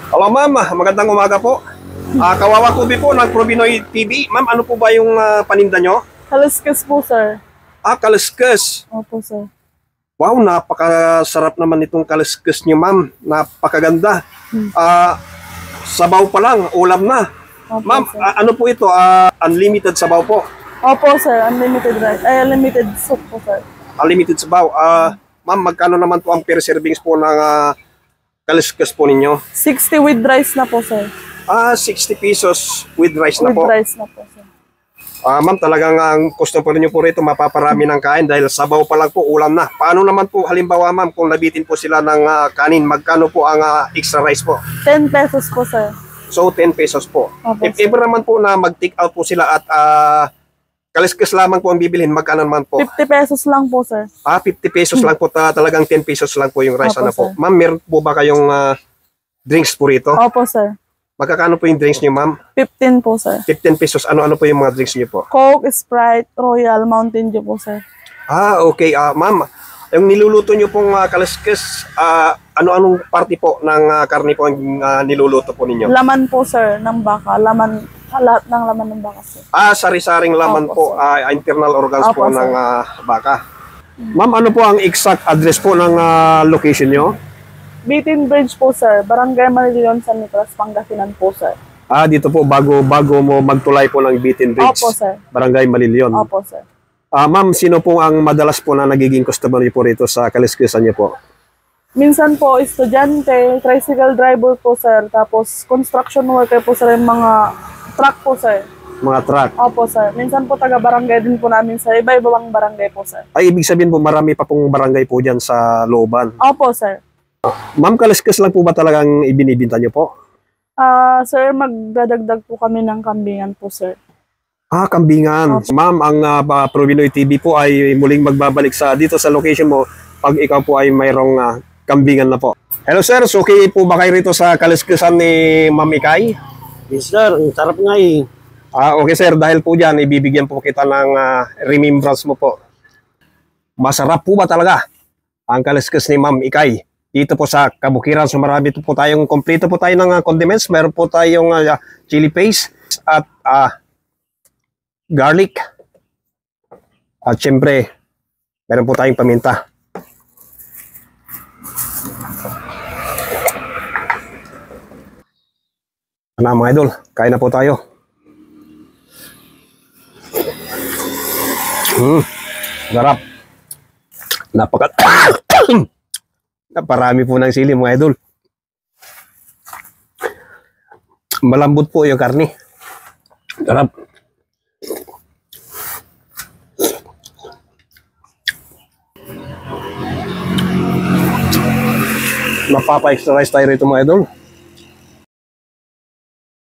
Hello ma'am, magandang umaga po. Kawawa Kubi po ng Provinoy TV. Ma'am, ano po ba yung paninda nyo? Kaluskas po, sir. Kaluskas. Opo, sir. Wow, napakasarap naman itong kaluskas nyo ma'am. Napakaganda. Sabaw pa lang, ulam na. Opo, Ma'am, sir. ano po ito? Unlimited sabaw po. Opo, sir. Unlimited rice. Ay, unlimited soup po, sir. Unlimited sabaw. Ma'am, magkano naman po ang per servings po ng kaluskas po ninyo? 60 with rice na po, sir. 60 pesos with rice na With po. rice na po, sir. Ma'am, talagang ang gusto po ninyo po rito mapaparami ng kain dahil sabaw pa lang po, ulam na. Paano naman po, halimbawa ma'am, kung nabitin po sila ng kanin, magkano po ang extra rice po? 10 pesos po, sir. So, 10 pesos po. Opo, If sir. ever naman po na mag-take out po sila at kaliskas lamang po ang bibilhin, magkano naman po? 50 pesos lang po, sir. 50 pesos lang po, talagang 10 pesos lang po yung rice. Opo, Ano po? sir. Ma'am, meron po ba kayong drinks po rito? Opo, sir. Magkakano po yung drinks niyo ma'am? 15 po, sir. 15 pesos. Ano po yung mga drinks niyo po? Coke, Sprite, Royal, Mountain Dew po, sir. Okay. Ma'am, yung niluluto nyo pong kalaskas, ano-anong party po ng karne po ang niluluto po ninyo? Laman po, sir, ng baka. Laman, lahat ng laman ng baka, sir. Sari-saring laman po, Opo, internal organs Opo, po sir. ng baka. Ma'am, ano po ang exact address po ng location nyo? Bitin Bridge po, sir. Barangay Manilion, San Nicolas, Pangasinan po, sir. Dito po, bago mo magtulay po ng Bitin Bridge. Opo, sir. Barangay Malilion. Opo, sir. Ma'am, sino po ang madalas po na nagiging customer niyo po rito sa kaliskisan niyo po? Minsan po, estudyante, tricycle driver po, sir. Tapos, construction worker po, sir. Yung mga truck po, sir. Mga truck. Opo, sir. Minsan po, taga-barangay din po namin, sir. Iba-ibang barangay po, sir. Ibig sabihin po, marami pa pong barangay po dyan sa looban. Opo, sir. Ma'am, kaliskas lang po ba talagang ibinibinta niyo po? Sir, magdadagdag po kami ng kambingan po, sir. Kambingan. Ma'am, ang Provinoy TV po ay muling magbabalik dito sa location mo pag ikaw po ay mayroong kambingan na po. Hello sir, so okay po ba kayo rito sa kaliskasan ni Ma'am Ikay? Yes sir, ang sarap nga eh. Okay sir, dahil po dyan, ibibigyan po kita ng remembrance mo po. Masarap po ba talaga ang kaliskas ni Ma'am Ikay? Dito po sa Kabukiran, so marami po tayong, kompleto po tayo ng condiments. Meron po tayong chili paste at garlic. At syempre, meron po tayong paminta. Ano mga idol, kain na po tayo. Sarap. Naparami po ng sili mga idol. Malambot po yung karne. Sarap. Mapapa-extra rice tayo rito mga idol.